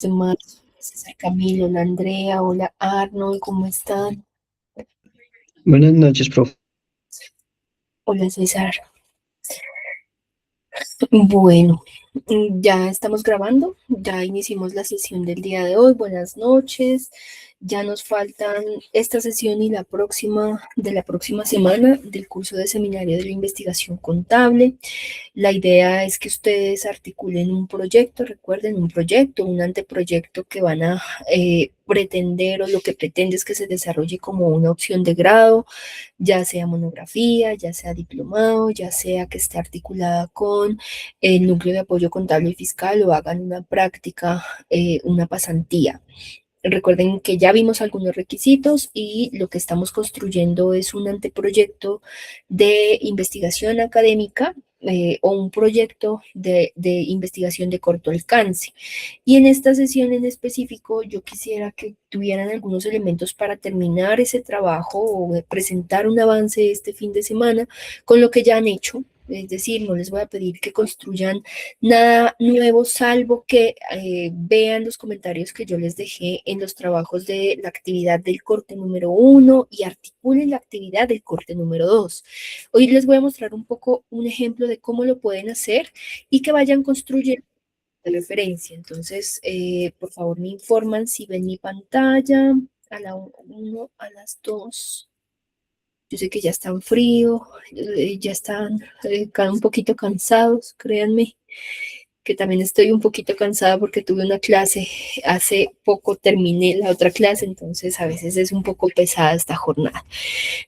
De marzo. César Camilo, hola Andrea, hola Arnold, ¿cómo están? Buenas noches, profe. Hola César. Bueno, ya estamos grabando, ya iniciamos la sesión del día de hoy. Buenas noches. Ya nos faltan esta sesión y la próxima de la próxima semana del curso de seminario de la investigación contable. La idea es que ustedes articulen un proyecto, recuerden, un proyecto, un anteproyecto que van a pretender o lo que pretende es que se desarrolle como una opción de grado, ya sea monografía, ya sea diplomado, ya sea que esté articulada con el núcleo de apoyo contable y fiscal o hagan una práctica, una pasantía. Recuerden que ya vimos algunos requisitos y lo que estamos construyendo es un anteproyecto de investigación académica o un proyecto de investigación de corto alcance. Y en esta sesión en específico yo quisiera que tuvieran algunos elementos para terminar ese trabajo o presentar un avance este fin de semana con lo que ya han hecho. Es decir, no les voy a pedir que construyan nada nuevo, salvo que vean los comentarios que yo les dejé en los trabajos de la actividad del corte número 1 y articulen la actividad del corte número 2. Hoy les voy a mostrar un poco un ejemplo de cómo lo pueden hacer y que vayan construyendo de referencia. Entonces, por favor, me informan si ven mi pantalla a la 1, a las 2. Yo sé que ya están frío, ya están un poquito cansados, créanme que también estoy un poquito cansada porque tuve una clase, hace poco terminé la otra clase, entonces a veces es un poco pesada esta jornada.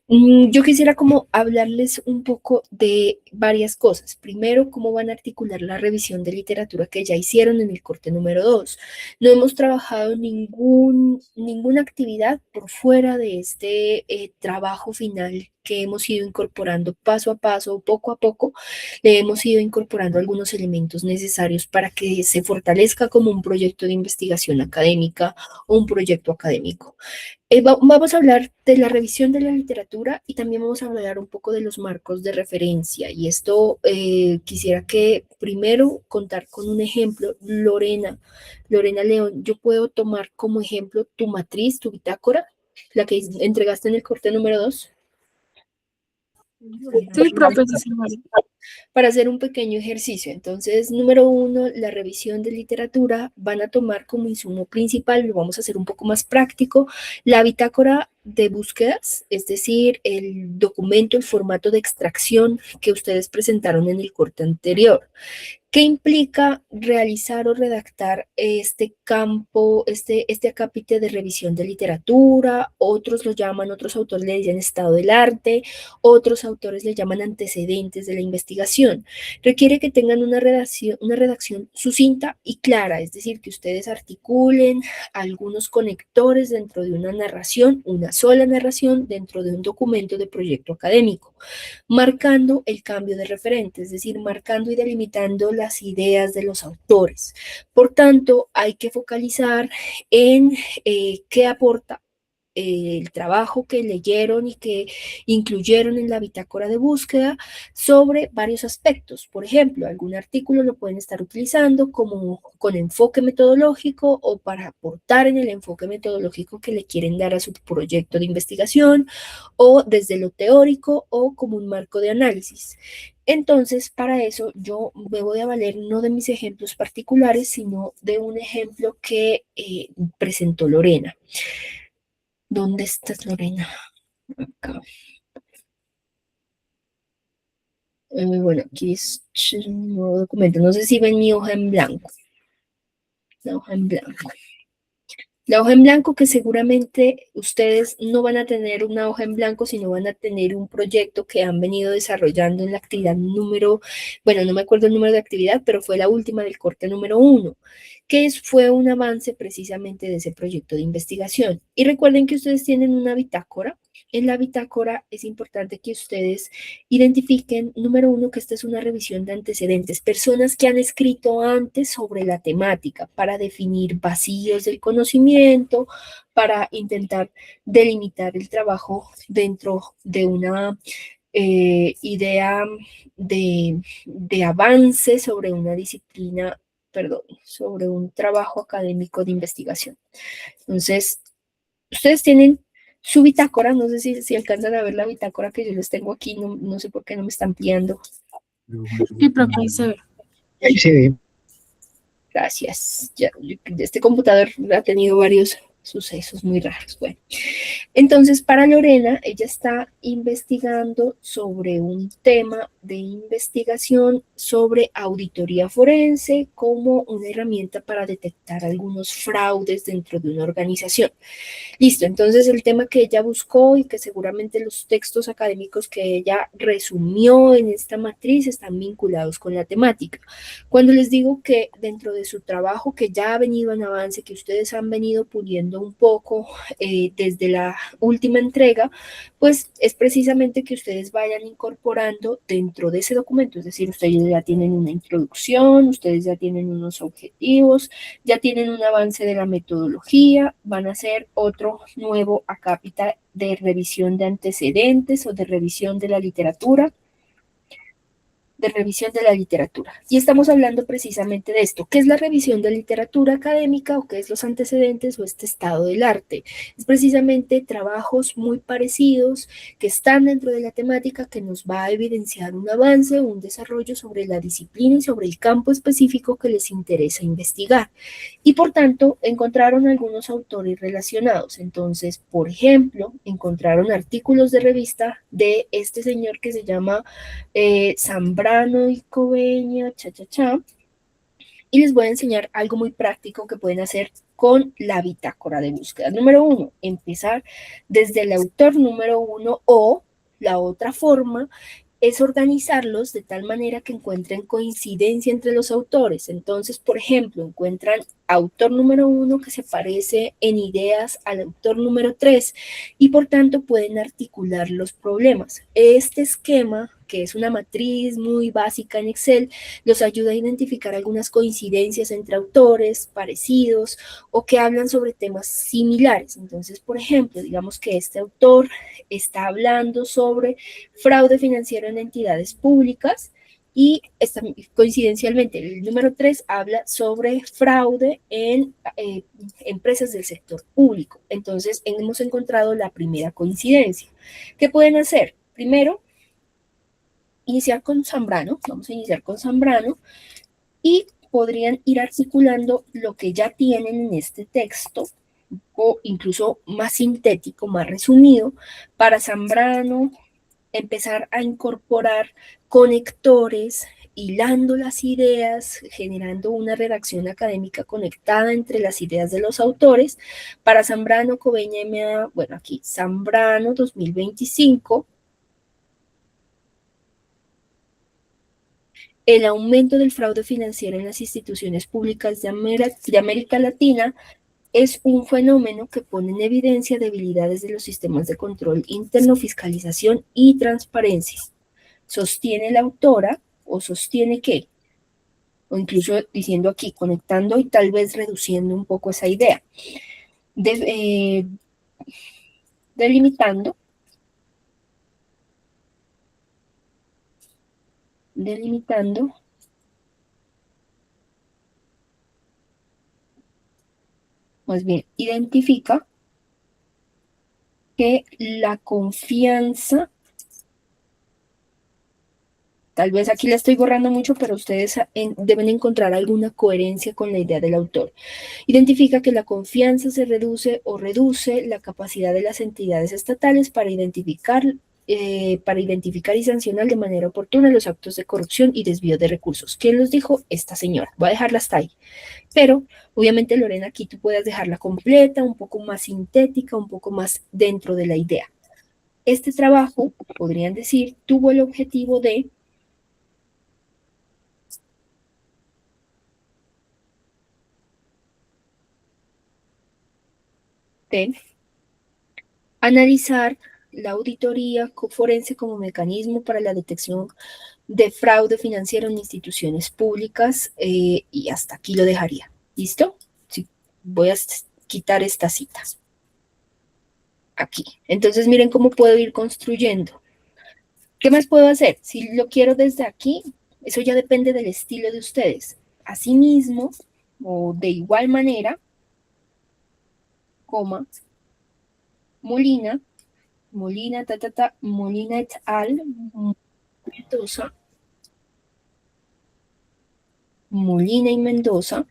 Yo quisiera como hablarles un poco de varias cosas. Primero, cómo van a articular la revisión de literatura que ya hicieron en el corte número 2. No hemos trabajado ninguna actividad por fuera de este trabajo final que hemos ido incorporando paso a paso, poco a poco, le hemos ido incorporando algunos elementos necesarios para que se fortalezca como un proyecto de investigación académica o un proyecto académico. Vamos a hablar de la revisión de la literatura y también vamos a hablar un poco de los marcos de referencia. Y esto quisiera que primero contar con un ejemplo. Lorena León, yo puedo tomar como ejemplo tu matriz, tu bitácora, la que entregaste en el corte número 2 Sí, profesor. para hacer un pequeño ejercicio. Entonces, número 1, la revisión de literatura van a tomar como insumo principal, lo vamos a hacer un poco más práctico, la bitácora de búsquedas, es decir, el documento, el formato de extracción que ustedes presentaron en el corte anterior. ¿Qué implica realizar o redactar este campo, este acápite de revisión de literatura? Otros lo llaman, otros autores le dicen estado del arte, otros autores le llaman antecedentes de la investigación. Requiere que tengan una redacción sucinta y clara, es decir, que ustedes articulen algunos conectores dentro de una narración, una sola narración dentro de un documento de proyecto académico, marcando el cambio de referente, es decir, marcando y delimitando las ideas de los autores. Por tanto, hay que focalizar en qué aporta el trabajo que leyeron y que incluyeron en la bitácora de búsqueda sobre varios aspectos. Por ejemplo, algún artículo lo pueden estar utilizando como con enfoque metodológico o para aportar en el enfoque metodológico que le quieren dar a su proyecto de investigación o desde lo teórico o como un marco de análisis. Entonces, para eso yo me voy a valer no de mis ejemplos particulares, sino de un ejemplo que presentó Lorena. ¿Dónde estás, Lorena? Acá. Bueno, aquí es un nuevo documento. No sé si ven mi hoja en blanco. La hoja en blanco. La hoja en blanco que seguramente ustedes no van a tener una hoja en blanco, sino van a tener un proyecto que han venido desarrollando en la actividad número, bueno, no me acuerdo el número de actividad, pero fue la última del corte número 1, fue un avance precisamente de ese proyecto de investigación. Y recuerden que ustedes tienen una bitácora. En la bitácora es importante que ustedes identifiquen, número 1, que esta es una revisión de antecedentes, personas que han escrito antes sobre la temática para definir vacíos del conocimiento, para intentar delimitar el trabajo dentro de una idea de avance sobre una disciplina sobre un trabajo académico de investigación. Entonces, ustedes tienen su bitácora, no sé si alcanzan a ver la bitácora que yo les tengo aquí, no sé por qué no me están ampliando. Sí, profe, ahí se ve. Ahí se ve. Gracias. Este computador ha tenido varios sucesos muy raros. Bueno, entonces para Lorena, ella está investigando sobre un tema de investigación sobre auditoría forense como una herramienta para detectar algunos fraudes dentro de una organización. Listo, entonces el tema que ella buscó y que seguramente los textos académicos que ella resumió en esta matriz están vinculados con la temática. Cuando les digo que dentro de su trabajo que ya ha venido en avance, que ustedes han venido puliendo un poco desde la última entrega, pues es precisamente que ustedes vayan incorporando dentro de ese documento, es decir, ustedes ya tienen una introducción, ustedes ya tienen unos objetivos, ya tienen un avance de la metodología, van a hacer otro nuevo acápita de revisión de antecedentes o de revisión de la literatura, Y estamos hablando precisamente de esto. ¿Qué es la revisión de literatura académica o qué es los antecedentes o este estado del arte? Es precisamente trabajos muy parecidos que están dentro de la temática que nos va a evidenciar un avance, un desarrollo sobre la disciplina y sobre el campo específico que les interesa investigar. Y por tanto, encontraron algunos autores relacionados. Entonces, por ejemplo, encontraron artículos de revista de este señor que se llama Zambrano y Coveña, y les voy a enseñar algo muy práctico que pueden hacer con la bitácora de búsqueda. Número 1, empezar desde el autor número 1 o la otra forma es organizarlos de tal manera que encuentren coincidencia entre los autores. Entonces, por ejemplo, encuentran autor número 1 que se parece en ideas al autor número 3 y por tanto pueden articular los problemas. Este esquema, que es una matriz muy básica en Excel, los ayuda a identificar algunas coincidencias entre autores parecidos o que hablan sobre temas similares. Entonces, por ejemplo, digamos que este autor está hablando sobre fraude financiero en entidades públicas y coincidencialmente el número 3 habla sobre fraude en empresas del sector público. Entonces hemos encontrado la primera coincidencia. ¿Qué pueden hacer? Primero, iniciar con Zambrano, vamos a iniciar con Zambrano y podrían ir articulando lo que ya tienen en este texto o incluso más sintético, más resumido, para Zambrano, empezar a incorporar conectores, hilando las ideas, generando una redacción académica conectada entre las ideas de los autores. Para Zambrano, Coveña, M.A., bueno, aquí Zambrano 2025, el aumento del fraude financiero en las instituciones públicas de América Latina es un fenómeno que pone en evidencia debilidades de los sistemas de control interno, fiscalización y transparencia. Sostiene la autora o sostiene que, o incluso diciendo aquí, conectando y tal vez reduciendo un poco esa idea, delimitando más bien, identifica que la confianza, tal vez aquí la estoy borrando mucho, pero ustedes deben encontrar alguna coherencia con la idea del autor. Identifica que la confianza se reduce o reduce la capacidad de las entidades estatales para identificar y sancionar de manera oportuna los actos de corrupción y desvío de recursos. ¿Quién los dijo? Esta señora. Voy a dejarla hasta ahí. Pero, obviamente, Lorena, aquí tú puedes dejarla completa, un poco más sintética, un poco más dentro de la idea. Este trabajo, podrían decir, tuvo el objetivo de analizar la auditoría forense como mecanismo para la detección de fraude financiero en instituciones públicas y hasta aquí lo dejaría. ¿Listo? Sí, voy a quitar esta cita. Aquí. Entonces miren cómo puedo ir construyendo. ¿Qué más puedo hacer? Si lo quiero desde aquí, eso ya depende del estilo de ustedes. Asimismo, o de igual manera, coma, Molina, Molina et al, Mendoza, Molina y Mendoza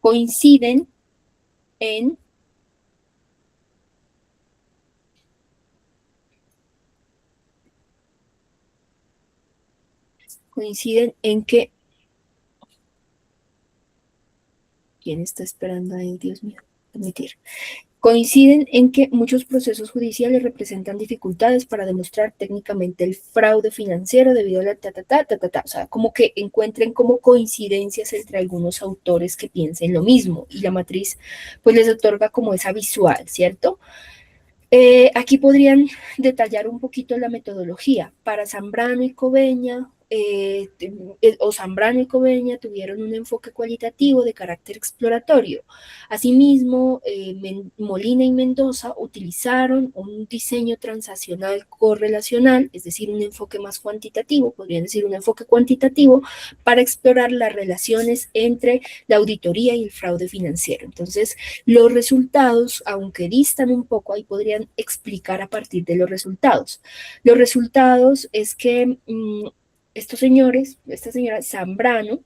coinciden en que, ¿quién está esperando ahí? Dios mío, permitir. Coinciden en que muchos procesos judiciales representan dificultades para demostrar técnicamente el fraude financiero debido a la o sea, como que encuentren como coincidencias entre algunos autores que piensen lo mismo y la matriz pues les otorga como esa visual, ¿cierto? Aquí podrían detallar un poquito la metodología. Para Zambrano y Coveña, Zambrano y Coveña tuvieron un enfoque cualitativo de carácter exploratorio. Asimismo, Molina y Mendoza utilizaron un diseño transaccional correlacional, es decir, un enfoque más cuantitativo, podrían decir un enfoque cuantitativo, para explorar las relaciones entre la auditoría y el fraude financiero. Entonces, los resultados, aunque distan un poco, ahí podrían explicar a partir de los resultados. Los resultados es que estos señores, esta señora Zambrano,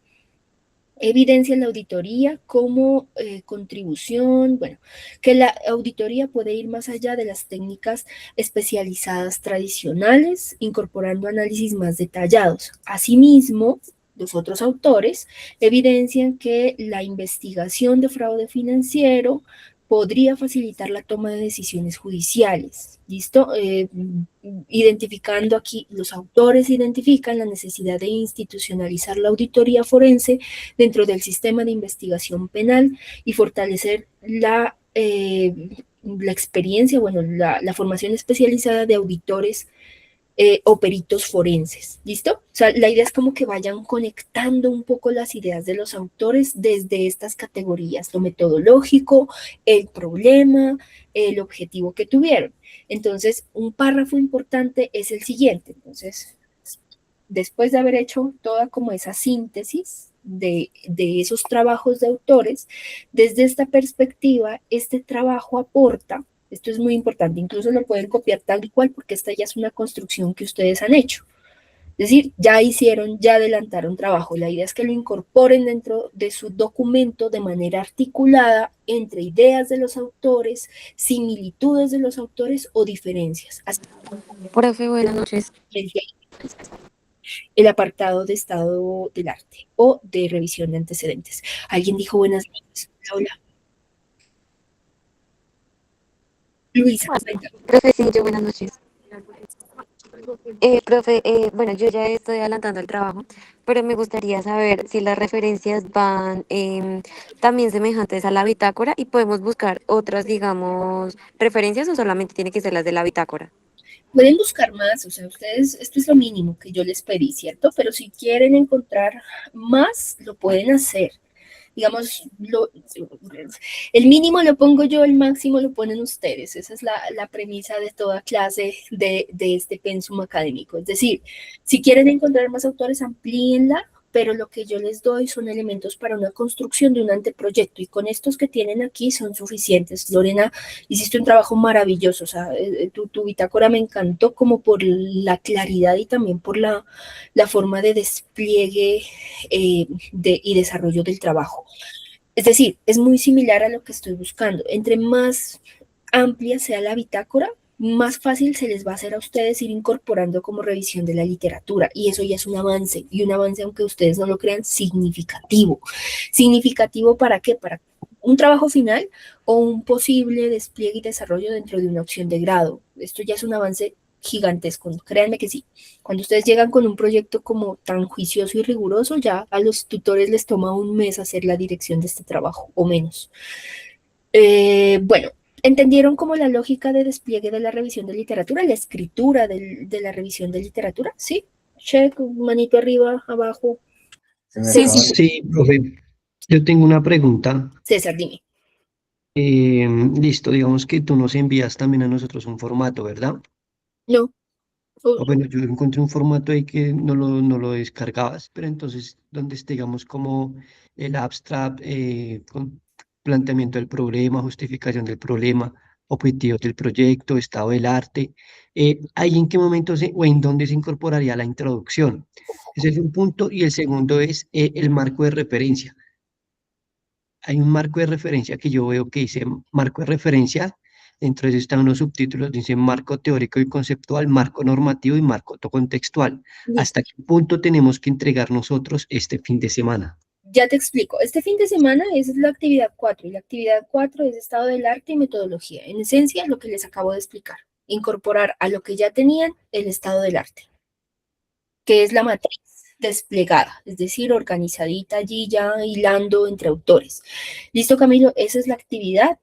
evidencia la auditoría como contribución, bueno, que la auditoría puede ir más allá de las técnicas especializadas tradicionales, incorporando análisis más detallados. Asimismo, los otros autores evidencian que la investigación de fraude financiero podría facilitar la toma de decisiones judiciales. ¿Listo? Identificando aquí, los autores identifican la necesidad de institucionalizar la auditoría forense dentro del sistema de investigación penal y fortalecer la experiencia, bueno, la formación especializada de auditores o peritos forenses, ¿listo? O sea, la idea es como que vayan conectando un poco las ideas de los autores desde estas categorías, lo metodológico, el problema, el objetivo que tuvieron. Entonces, un párrafo importante es el siguiente. Entonces, después de haber hecho toda como esa síntesis de esos trabajos de autores, desde esta perspectiva, este trabajo aporta, esto es muy importante, incluso lo pueden copiar tal y cual porque esta ya es una construcción que ustedes han hecho. Es decir, ya hicieron, ya adelantaron trabajo. La idea es que lo incorporen dentro de su documento de manera articulada entre ideas de los autores, similitudes de los autores o diferencias. Así, Profe, buenas noches. El apartado de estado del arte o de revisión de antecedentes. ¿Alguien dijo buenas noches? Hola. Luisa. Profe, sí, yo buenas noches. Profe, bueno, yo ya estoy adelantando el trabajo, pero me gustaría saber si las referencias van también semejantes a la bitácora y podemos buscar otras, digamos, referencias o solamente tiene que ser las de la bitácora. Pueden buscar más, o sea, ustedes, esto es lo mínimo que yo les pedí, ¿cierto? Pero si quieren encontrar más, lo pueden hacer. Digamos, el mínimo lo pongo yo, el máximo lo ponen ustedes. Esa es la premisa de toda clase de este pensum académico. Es decir, si quieren encontrar más autores, amplíenla, pero lo que yo les doy son elementos para una construcción de un anteproyecto y con estos que tienen aquí son suficientes. Lorena, hiciste un trabajo maravilloso, o sea, tu bitácora me encantó como por la claridad y también por la forma de despliegue y desarrollo del trabajo. Es decir, es muy similar a lo que estoy buscando. Entre más amplia sea la bitácora, más fácil se les va a hacer a ustedes ir incorporando como revisión de la literatura. Y eso ya es un avance, y un avance, aunque ustedes no lo crean, significativo. ¿Significativo para qué? Para un trabajo final o un posible despliegue y desarrollo dentro de una opción de grado. Esto ya es un avance gigantesco, créanme que sí. Cuando ustedes llegan con un proyecto como tan juicioso y riguroso, ya a los tutores les toma un mes hacer la dirección de este trabajo, o menos. Bueno, ¿entendieron como la lógica de despliegue de la revisión de literatura, la escritura de la revisión de literatura? ¿Sí? Check, manito arriba, abajo. Sí, sí. Sí, profe. Yo tengo una pregunta. César, dime. Listo, digamos que tú nos envías también a nosotros un formato, ¿verdad? No, O bueno, yo encontré un formato ahí que no lo descargabas, pero entonces donde esté, digamos, como el abstract, con planteamiento del problema, justificación del problema, objetivos del proyecto, estado del arte, ahí en qué momento o en dónde se incorporaría la introducción. Ese es un punto, y el segundo es el marco de referencia. Hay un marco de referencia que yo veo que dice marco de referencia. Dentro de eso están unos subtítulos, dice marco teórico y conceptual, marco normativo y marco contextual. Listo. ¿Hasta qué punto tenemos que entregar nosotros este fin de semana? Ya te explico. Este fin de semana es la actividad 4 y la actividad 4 es estado del arte y metodología. En esencia, lo que les acabo de explicar. Incorporar a lo que ya tenían el estado del arte, que es la matriz desplegada, es decir, organizadita allí ya hilando entre autores. Listo, Camilo, esa es la actividad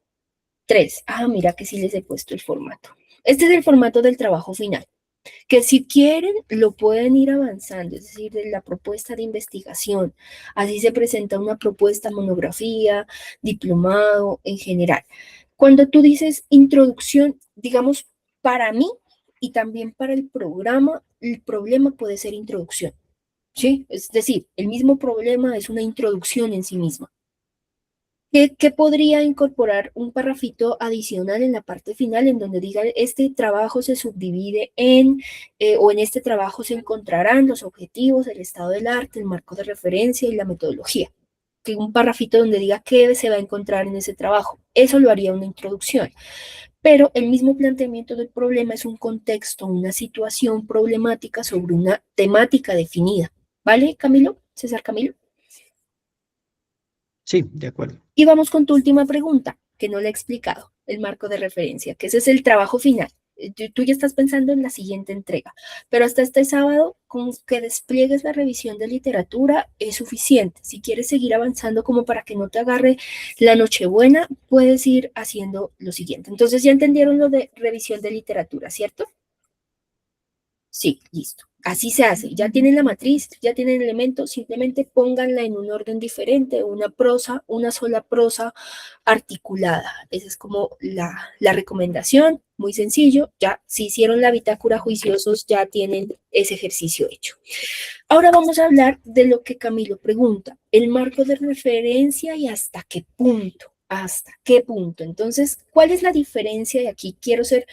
3. Ah, mira que sí les he puesto el formato. Este es el formato del trabajo final, que si quieren lo pueden ir avanzando, es decir, de la propuesta de investigación. Así se presenta una propuesta, monografía, diplomado en general. Cuando tú dices introducción, digamos, para mí y también para el programa, el problema puede ser introducción, ¿sí? Es decir, el mismo problema es una introducción en sí misma. ¿Qué podría incorporar un parrafito adicional en la parte final en donde diga este trabajo se subdivide o en este trabajo se encontrarán los objetivos, el estado del arte, el marco de referencia y la metodología? Que un parrafito donde diga qué se va a encontrar en ese trabajo. Eso lo haría una introducción. Pero el mismo planteamiento del problema es un contexto, una situación problemática sobre una temática definida. ¿Vale, Camilo? César Camilo. Sí, de acuerdo. Y vamos con tu última pregunta, que no le he explicado, el marco de referencia, que ese es el trabajo final. Tú ya estás pensando en la siguiente entrega, pero hasta este sábado, con que despliegues la revisión de literatura es suficiente. Si quieres seguir avanzando como para que no te agarre la Nochebuena, puedes ir haciendo lo siguiente. Entonces ya entendieron lo de revisión de literatura, ¿cierto? Sí, listo. Así se hace. Ya tienen la matriz, ya tienen elementos, simplemente pónganla en un orden diferente, una prosa, una sola prosa articulada. Esa es como la recomendación, muy sencillo. Ya, si hicieron la bitácora juiciosos, ya tienen ese ejercicio hecho. Ahora vamos a hablar de lo que Camilo pregunta, el marco de referencia y hasta qué punto. ¿Hasta qué punto? Entonces, ¿cuál es la diferencia? Y aquí quiero ser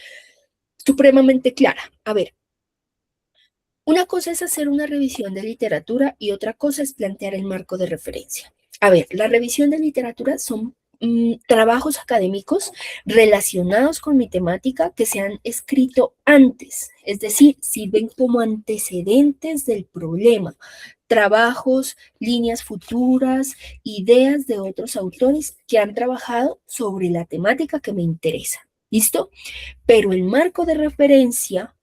supremamente clara. A ver, una cosa es hacer una revisión de literatura y otra cosa es plantear el marco de referencia. A ver, la revisión de literatura son trabajos académicos relacionados con mi temática que se han escrito antes, es decir, sirven como antecedentes del problema, trabajos, líneas futuras, ideas de otros autores que han trabajado sobre la temática que me interesa. ¿Listo? Pero el marco de referencia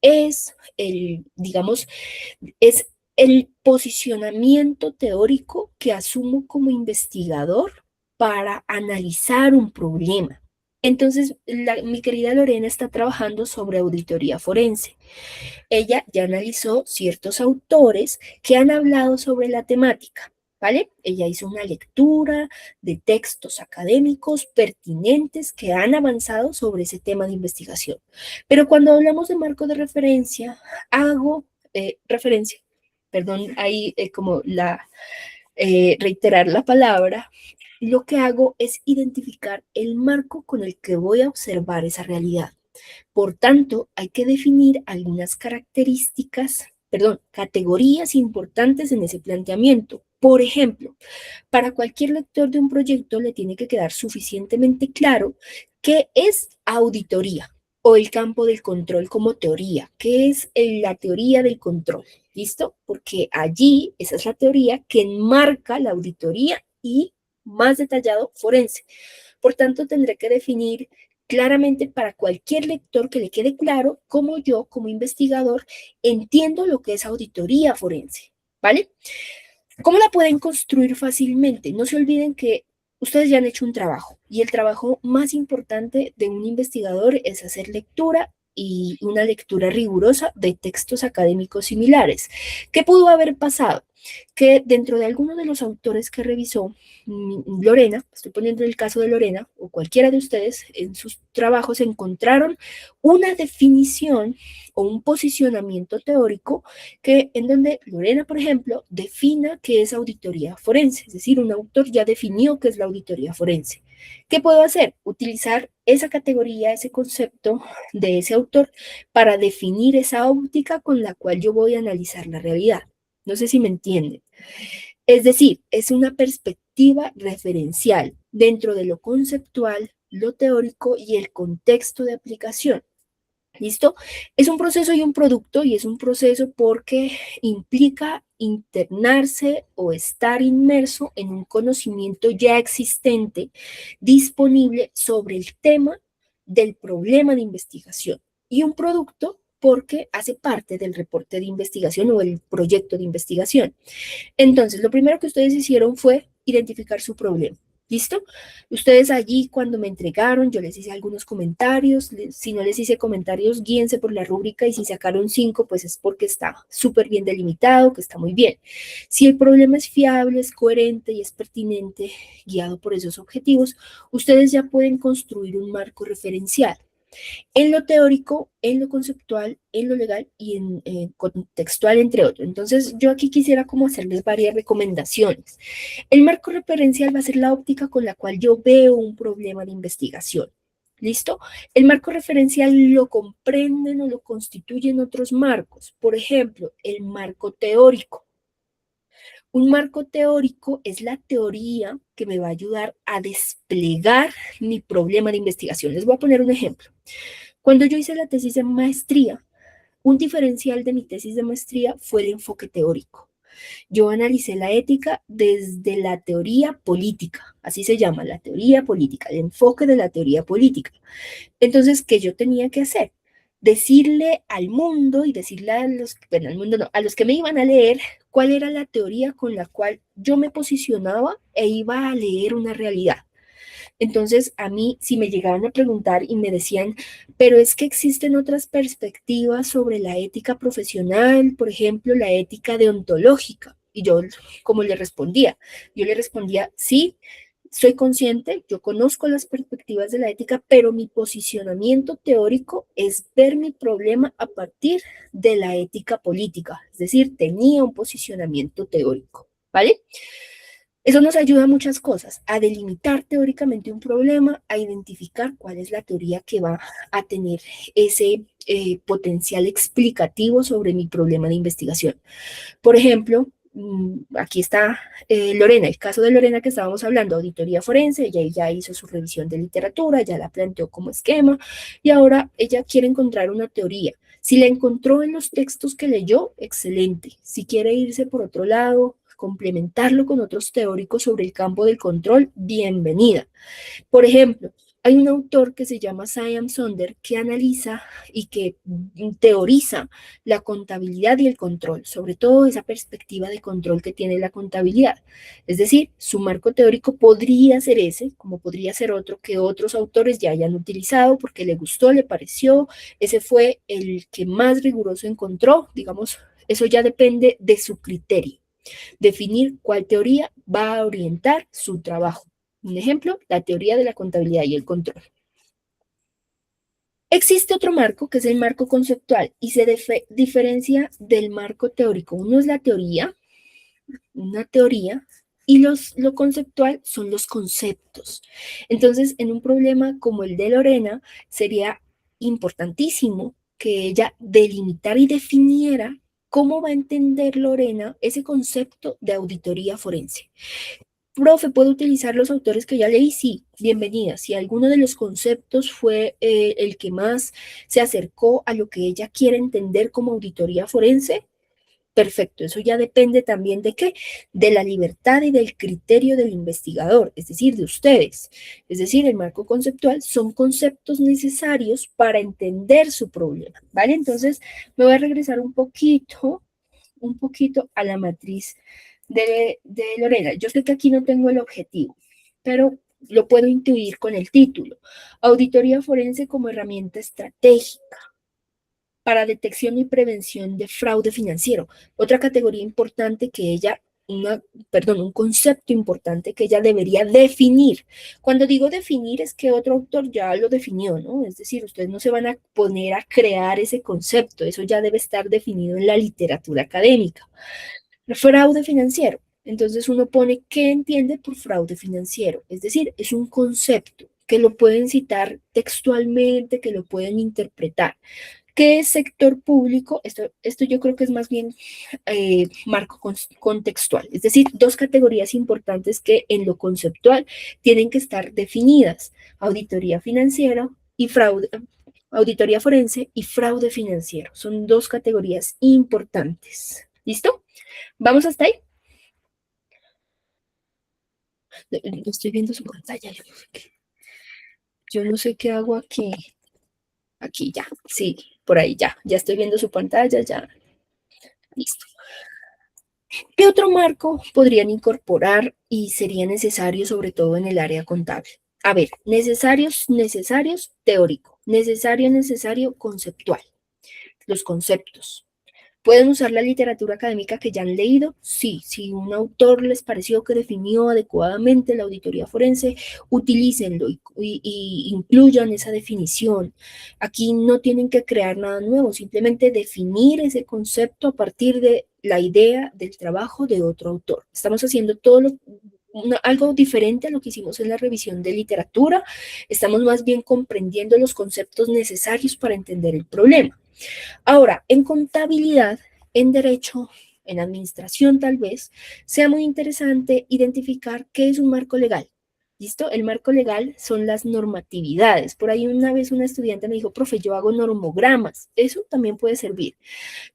es digamos, es el posicionamiento teórico que asumo como investigador para analizar un problema. Entonces, mi querida Lorena está trabajando sobre auditoría forense. Ella ya analizó ciertos autores que han hablado sobre la temática. ¿Vale? Ella hizo una lectura de textos académicos pertinentes que han avanzado sobre ese tema de investigación. Pero cuando hablamos de marco de referencia, hago referencia, perdón, ahí como reiterar la palabra, lo que hago es identificar el marco con el que voy a observar esa realidad. Por tanto, hay que definir algunas categorías importantes en ese planteamiento. Por ejemplo, para cualquier lector de un proyecto le tiene que quedar suficientemente claro qué es auditoría o el campo del control como teoría, qué es la teoría del control, ¿listo? Porque allí esa es la teoría que enmarca la auditoría y más detallado forense. Por tanto, tendré que definir claramente para cualquier lector que le quede claro cómo yo, como investigador, entiendo lo que es auditoría forense, ¿vale? ¿Cómo la pueden construir fácilmente? No se olviden que ustedes ya han hecho un trabajo y el trabajo más importante de un investigador es hacer lectura y una lectura rigurosa de textos académicos similares. ¿Qué pudo haber pasado? que dentro de alguno de los autores que revisó Lorena, estoy poniendo el caso de Lorena o cualquiera de ustedes, en sus trabajos encontraron una definición o un posicionamiento teórico que en donde Lorena, por ejemplo, defina qué es auditoría forense, es decir, un autor ya definió qué es la auditoría forense. ¿Qué puedo hacer? Utilizar esa categoría, ese concepto de ese autor para definir esa óptica con la cual yo voy a analizar la realidad. No sé si me entienden. Es decir, es una perspectiva referencial dentro de lo conceptual, lo teórico y el contexto de aplicación. ¿Listo? Es un proceso y un producto, y es un proceso porque implica internarse o estar inmerso en un conocimiento ya existente, disponible sobre el tema del problema de investigación. Y un producto porque hace parte del reporte de investigación o el proyecto de investigación. Entonces, lo primero que ustedes hicieron fue identificar su problema. ¿Listo? Ustedes allí cuando me entregaron, yo les hice algunos comentarios. Si no les hice comentarios, guíense por la rúbrica y si sacaron 5, pues es porque está súper bien delimitado, que está muy bien. Si el problema es fiable, es coherente y es pertinente, guiado por esos objetivos, ustedes ya pueden construir un marco referencial en lo teórico, en lo conceptual, en lo legal y en contextual, entre otros. Entonces, yo aquí quisiera como hacerles varias recomendaciones. El marco referencial va a ser la óptica con la cual yo veo un problema de investigación. ¿Listo? El marco referencial lo comprenden o lo constituyen otros marcos. Por ejemplo, el marco teórico. Un marco teórico es la teoría que me va a ayudar a desplegar mi problema de investigación. Les voy a poner un ejemplo. Cuando yo hice la tesis de maestría, un diferencial de mi tesis de maestría fue el enfoque teórico. Yo analicé la ética desde la teoría política, así se llama, la teoría política, el enfoque de la teoría política. Entonces, ¿qué yo tenía que hacer? Decirle al mundo y decirle a los, bueno, al mundo no, a los que me iban a leer cuál era la teoría con la cual yo me posicionaba e iba a leer una realidad. Entonces, a mí, si me llegaban a preguntar y me decían, pero es que existen otras perspectivas sobre la ética profesional, por ejemplo, la ética deontológica. Y yo, como le respondía, yo le respondía, sí, soy consciente, yo conozco las perspectivas de la ética, pero mi posicionamiento teórico es ver mi problema a partir de la ética política. Es decir, tenía un posicionamiento teórico, ¿vale? Eso nos ayuda a muchas cosas, a delimitar teóricamente un problema, a identificar cuál es la teoría que va a tener ese potencial explicativo sobre mi problema de investigación. Por ejemplo, aquí está Lorena, el caso de Lorena que estábamos hablando, auditoría forense, ella ya hizo su revisión de literatura, ya la planteó como esquema y ahora ella quiere encontrar una teoría. Si la encontró en los textos que leyó, excelente. Si quiere irse por otro lado, complementarlo con otros teóricos sobre el campo del control, bienvenida. Por ejemplo, hay un autor que se llama Siam Sonder que analiza y que teoriza la contabilidad y el control, sobre todo esa perspectiva de control que tiene la contabilidad. Es decir, su marco teórico podría ser ese, como podría ser otro que otros autores ya hayan utilizado porque le gustó, le pareció, ese fue el que más riguroso encontró, digamos, eso ya depende de su criterio. Definir cuál teoría va a orientar su trabajo. Un ejemplo, la teoría de la contabilidad y el control. Existe otro marco que es el marco conceptual y se diferencia del marco teórico. Uno es la teoría, una teoría, y lo conceptual son los conceptos. Entonces, en un problema como el de Lorena, sería importantísimo que ella delimitara y definiera cómo va a entender Lorena ese concepto de auditoría forense. Profe, ¿puedo utilizar los autores que ya leí? Sí, bienvenida. Si alguno de los conceptos fue el que más se acercó a lo que ella quiere entender como auditoría forense, perfecto. Eso ya depende también de qué, de la libertad y del criterio del investigador, es decir, de ustedes. Es decir, el marco conceptual son conceptos necesarios para entender su problema, ¿vale? Entonces, me voy a regresar un poquito a la matriz de Lorena. Yo sé que aquí no tengo el objetivo, pero lo puedo intuir con el título. Auditoría forense como herramienta estratégica. para detección y prevención de fraude financiero. Otra categoría importante que ella, un concepto importante que ella debería definir. Cuando digo definir es que otro autor ya lo definió, ¿no? Es decir, ustedes no se van a poner a crear ese concepto, eso ya debe estar definido en la literatura académica. Fraude financiero. Entonces uno pone qué entiende por fraude financiero, es decir, es un concepto que lo pueden citar textualmente, que lo pueden interpretar. ¿Qué es sector público? Esto yo creo que es más bien marco contextual, es decir, dos categorías importantes que en lo conceptual tienen que estar definidas: auditoría financiera y fraude, auditoría forense y fraude financiero. Son dos categorías importantes. ¿Listo? ¿Vamos hasta ahí? Estoy viendo su pantalla. Yo no sé qué hago aquí. Aquí ya, sí, por ahí ya. Ya estoy viendo su pantalla, ya. Listo. ¿Qué otro marco podrían incorporar y sería necesario, sobre todo en el área contable? A ver, necesarios, teórico. Necesario, conceptual. Los conceptos. ¿Pueden usar la literatura académica que ya han leído? Sí, si un autor les pareció que definió adecuadamente la auditoría forense, utilícenlo y incluyan esa definición. Aquí no tienen que crear nada nuevo, simplemente definir ese concepto a partir de la idea del trabajo de otro autor. Estamos haciendo algo diferente a lo que hicimos en la revisión de literatura. Estamos más bien comprendiendo los conceptos necesarios para entender el problema. Ahora, en contabilidad, en derecho, en administración tal vez, sea muy interesante identificar qué es un marco legal. ¿Listo? El marco legal son las normatividades. Por ahí una vez una estudiante me dijo, profe, yo hago normogramas. Eso también puede servir.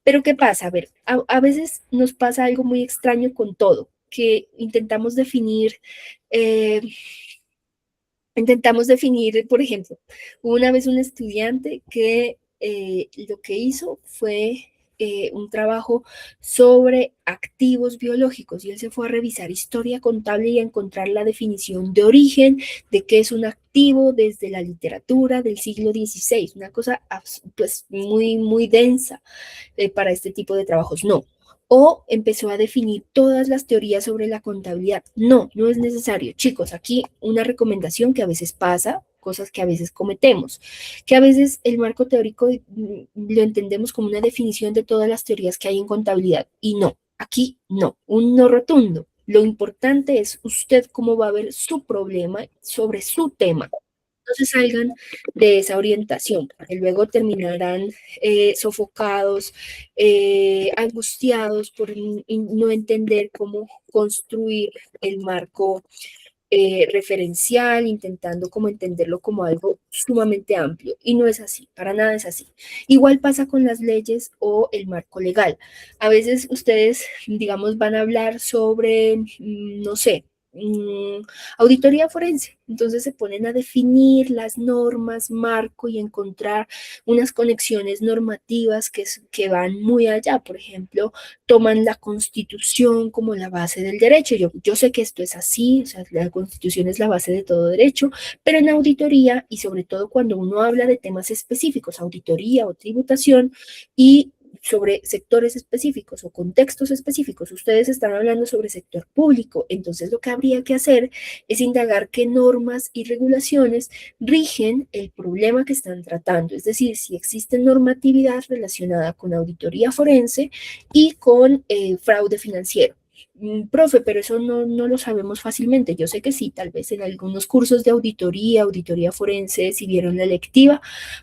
Pero ¿qué pasa? A ver, a veces nos pasa algo muy extraño con todo, que eh, intentamos definir, por ejemplo, una vez un estudiante que lo que hizo fue un trabajo sobre activos biológicos y él se fue a revisar historia contable y a encontrar la definición de origen de qué es un activo desde la literatura del siglo XVI, una cosa pues muy, muy densa para este tipo de trabajos. No. O empezó a definir todas las teorías sobre la contabilidad. No, no es necesario. Chicos, aquí una recomendación que a veces pasa, cosas que a veces cometemos, que a veces el marco teórico lo entendemos como una definición de todas las teorías que hay en contabilidad. Y no, aquí no, un no rotundo. Lo importante es usted cómo va a ver su problema sobre su tema. No se salgan de esa orientación, porque luego terminarán sofocados, angustiados por no entender cómo construir el marco referencial, intentando como entenderlo como algo sumamente amplio. Y no es así, para nada es así. Igual pasa con las leyes o el marco legal. A veces ustedes, digamos, van a hablar sobre, no sé, auditoría forense. Entonces se ponen a definir las normas, marco y encontrar unas conexiones normativas que van muy allá. Por ejemplo, toman la Constitución como la base del derecho. Yo sé que esto es así, o sea, la Constitución es la base de todo derecho, pero en auditoría y sobre todo cuando uno habla de temas específicos, auditoría o tributación y sobre sectores específicos o contextos específicos, ustedes están hablando sobre sector público, entonces lo que habría que hacer es indagar qué normas y regulaciones rigen el problema que están tratando, es decir, si existe normatividad relacionada con auditoría forense y con fraude financiero. Profe, pero eso no lo sabemos fácilmente. Yo sé que sí, tal vez en algunos cursos de auditoría forense, si vieron la electiva,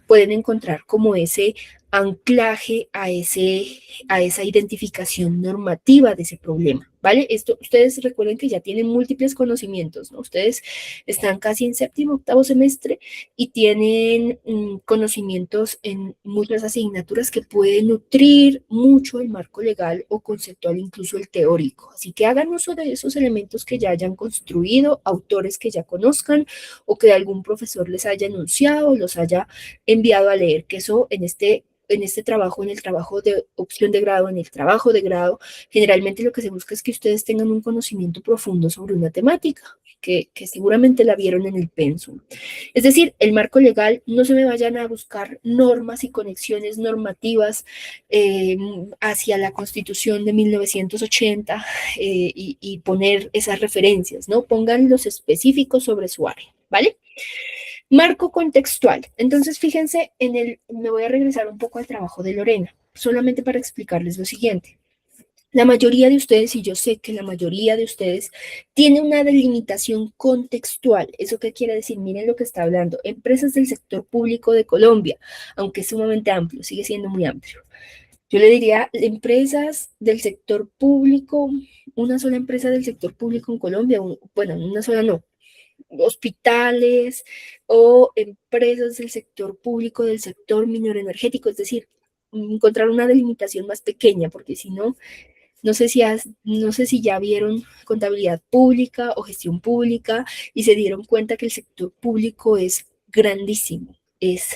pueden encontrar como ese anclaje a esa identificación normativa de ese problema, ¿vale? Esto, ustedes recuerden que ya tienen múltiples conocimientos, ¿no? Ustedes están casi en séptimo, octavo semestre y tienen conocimientos en muchas asignaturas que pueden nutrir mucho el marco legal o conceptual, incluso el teórico. Así que hagan uso de esos elementos que ya hayan construido, autores que ya conozcan o que algún profesor les haya anunciado, los haya enviado a leer, que eso en este trabajo, en el trabajo de opción de grado, en el trabajo de grado, generalmente lo que se busca es que ustedes tengan un conocimiento profundo sobre una temática. que seguramente la vieron en el pensum. Es decir, el marco legal, no se me vayan a buscar normas y conexiones normativas hacia la Constitución de 1980 y poner esas referencias, ¿no? Pongan los específicos sobre su área, ¿vale? Marco contextual. Entonces, fíjense me voy a regresar un poco al trabajo de Lorena, solamente para explicarles lo siguiente. La mayoría de ustedes, y yo sé que la mayoría de ustedes, tiene una delimitación contextual. ¿Eso qué quiere decir? Miren lo que está hablando. Empresas del sector público de Colombia, aunque es sumamente amplio, sigue siendo muy amplio. Yo le diría empresas del sector público, una sola empresa del sector público en Colombia, bueno, una sola no, hospitales o empresas del sector público, del sector minero energético, es decir, encontrar una delimitación más pequeña, porque si no, no sé si ya vieron contabilidad pública o gestión pública y se dieron cuenta que el sector público es grandísimo. Es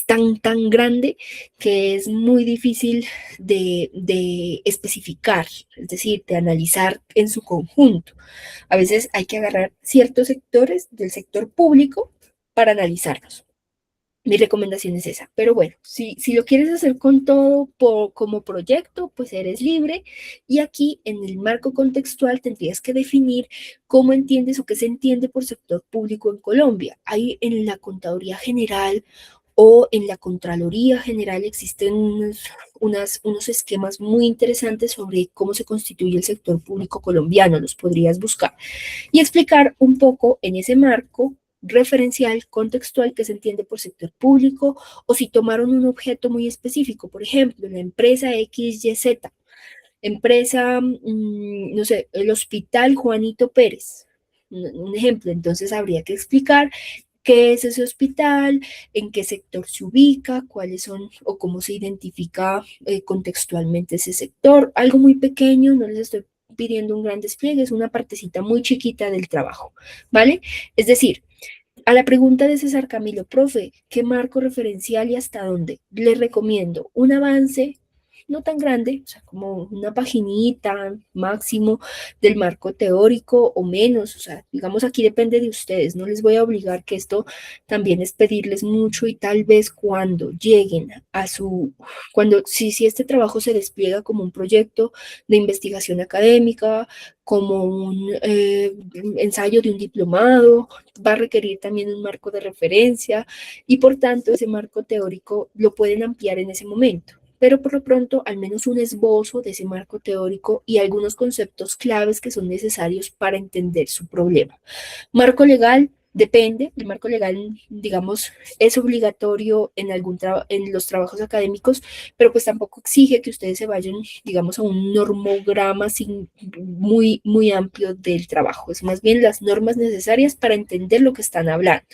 tan grande que es muy difícil de especificar, es decir, de analizar en su conjunto. A veces hay que agarrar ciertos sectores del sector público para analizarlos. Mi recomendación es esa. Pero bueno, si lo quieres hacer con todo como proyecto, pues eres libre. Y aquí en el marco contextual tendrías que definir cómo entiendes o qué se entiende por sector público en Colombia. Hay en la Contaduría General o en la Contraloría General existen unos esquemas muy interesantes sobre cómo se constituye el sector público colombiano. Los podrías buscar y explicar un poco en ese marco referencial, contextual, que se entiende por sector público, o si tomaron un objeto muy específico, por ejemplo, la empresa XYZ, empresa, no sé, el Hospital Juanito Pérez, un ejemplo, entonces habría que explicar qué es ese hospital, en qué sector se ubica, cuáles son o cómo se identifica contextualmente ese sector, algo muy pequeño, no les estoy pidiendo un gran despliegue, es una partecita muy chiquita del trabajo, ¿vale? Es decir, a la pregunta de César Camilo, profe, ¿qué marco referencial y hasta dónde? Les recomiendo un avance no tan grande, o sea, como una paginita máximo del marco teórico o menos, o sea, digamos aquí depende de ustedes, no les voy a obligar que esto también es pedirles mucho y tal vez cuando lleguen a si este trabajo se despliega como un proyecto de investigación académica, como un ensayo de un diplomado, va a requerir también un marco de referencia y por tanto ese marco teórico lo pueden ampliar en ese momento. Pero por lo pronto, al menos un esbozo de ese marco teórico y algunos conceptos claves que son necesarios para entender su problema. Marco legal, depende, el marco legal, digamos, es obligatorio en los trabajos académicos, pero pues tampoco exige que ustedes se vayan, digamos, a un normograma muy amplio del trabajo. Es más bien las normas necesarias para entender lo que están hablando.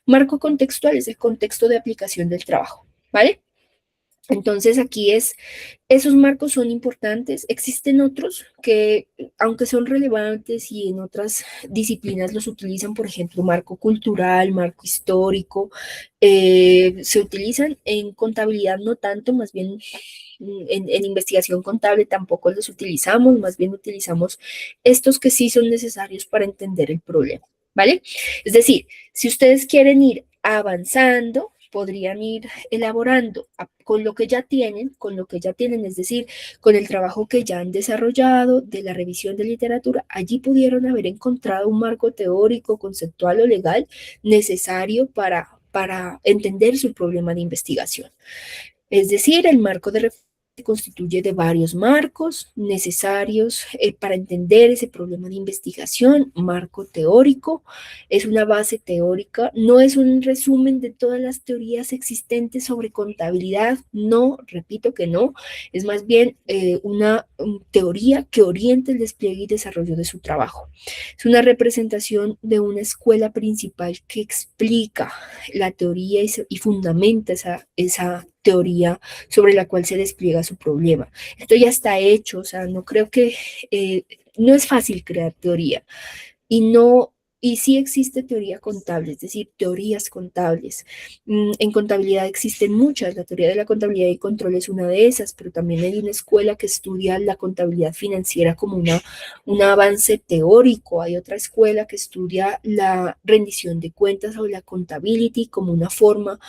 Marco contextual es el contexto de aplicación del trabajo, ¿vale? Entonces aquí esos marcos son importantes. Existen otros que, aunque son relevantes y en otras disciplinas los utilizan, por ejemplo, marco cultural, marco histórico, se utilizan en contabilidad no tanto, más bien en investigación contable tampoco los utilizamos, más bien utilizamos estos que sí son necesarios para entender el problema, ¿vale? Es decir, si ustedes quieren ir avanzando, podrían ir elaborando con lo que ya tienen, es decir, con el trabajo que ya han desarrollado de la revisión de literatura, allí pudieron haber encontrado un marco teórico, conceptual o legal necesario para entender su problema de investigación. Es decir, el marco de referencia se constituye de varios marcos necesarios para entender ese problema de investigación. Marco teórico es una base teórica, no es un resumen de todas las teorías existentes sobre contabilidad, no, repito que no, es más bien una teoría que orienta el despliegue y desarrollo de su trabajo. Es una representación de una escuela principal que explica la teoría y fundamenta esa teoría sobre la cual se despliega su problema. Esto ya está hecho, o sea, no creo que, no es fácil crear teoría y no Y sí existe teoría contable, es decir, teorías contables. En contabilidad existen muchas, la teoría de la contabilidad y control es una de esas, pero también hay una escuela que estudia la contabilidad financiera como un avance teórico. Hay otra escuela que estudia la rendición de cuentas o la contability como una forma,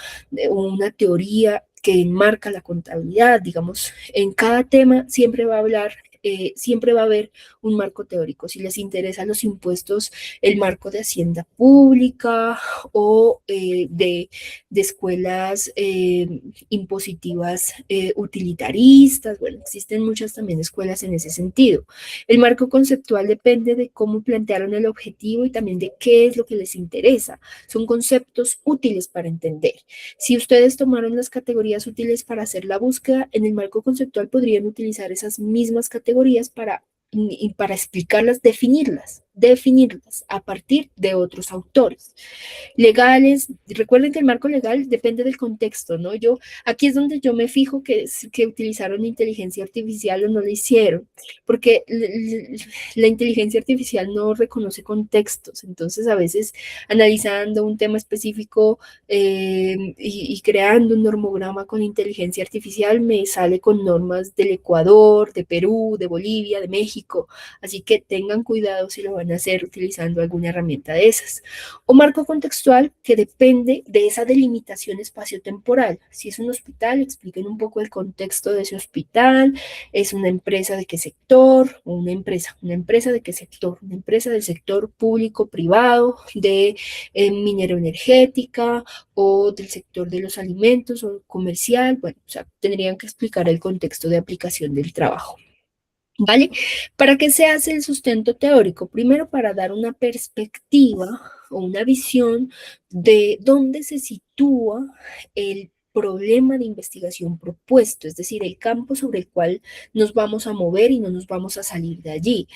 una teoría que enmarca la contabilidad. Digamos, en cada tema siempre va a haber un marco teórico. Si les interesan los impuestos, el marco de Hacienda Pública o de escuelas impositivas utilitaristas. Bueno, existen muchas también escuelas en ese sentido. El marco conceptual depende de cómo plantearon el objetivo y también de qué es lo que les interesa. Son conceptos útiles para entender. Si ustedes tomaron las categorías útiles para hacer la búsqueda, en el marco conceptual podrían utilizar esas mismas categorías para explicarlas, definirlas a partir de otros autores. Legales, recuerden que el marco legal depende del contexto, ¿no? Aquí es donde yo me fijo que utilizaron inteligencia artificial o no lo hicieron, porque la inteligencia artificial no reconoce contextos, entonces a veces analizando un tema específico y creando un normograma con inteligencia artificial me sale con normas del Ecuador, de Perú, de Bolivia, de México, así que tengan cuidado si lo van a hacer utilizando alguna herramienta de esas. O marco contextual que depende de esa delimitación espacio-temporal. Si es un hospital, expliquen un poco el contexto de ese hospital, es una empresa de qué sector, o una empresa de qué sector, una empresa del sector público-privado, de minero energética o del sector de los alimentos o comercial. Bueno, o sea, tendrían que explicar el contexto de aplicación del trabajo. ¿Vale? ¿Para qué se hace el sustento teórico? Primero, para dar una perspectiva o una visión de dónde se sitúa el problema de investigación propuesto, es decir, el campo sobre el cual nos vamos a mover y no nos vamos a salir de allí.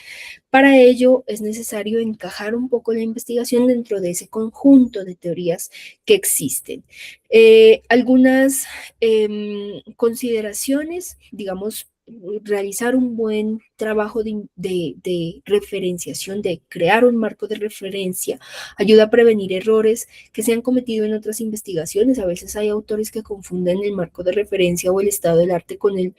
Para ello es necesario encajar un poco la investigación dentro de ese conjunto de teorías que existen. Algunas consideraciones, digamos, realizar un buen trabajo de referenciación, de crear un marco de referencia, ayuda a prevenir errores que se han cometido en otras investigaciones. A veces hay autores que confunden el marco de referencia o el estado del arte con el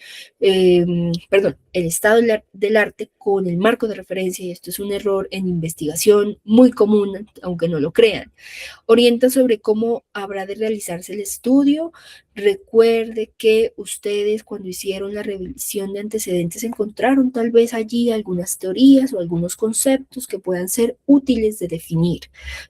estado del arte con el marco de referencia, y esto es un error en investigación muy común, aunque no lo crean. Orienta sobre cómo habrá de realizarse el estudio. Recuerde que ustedes cuando hicieron la revisión de antecedentes encontraron tal vez allí algunas teorías o algunos conceptos que puedan ser útiles de definir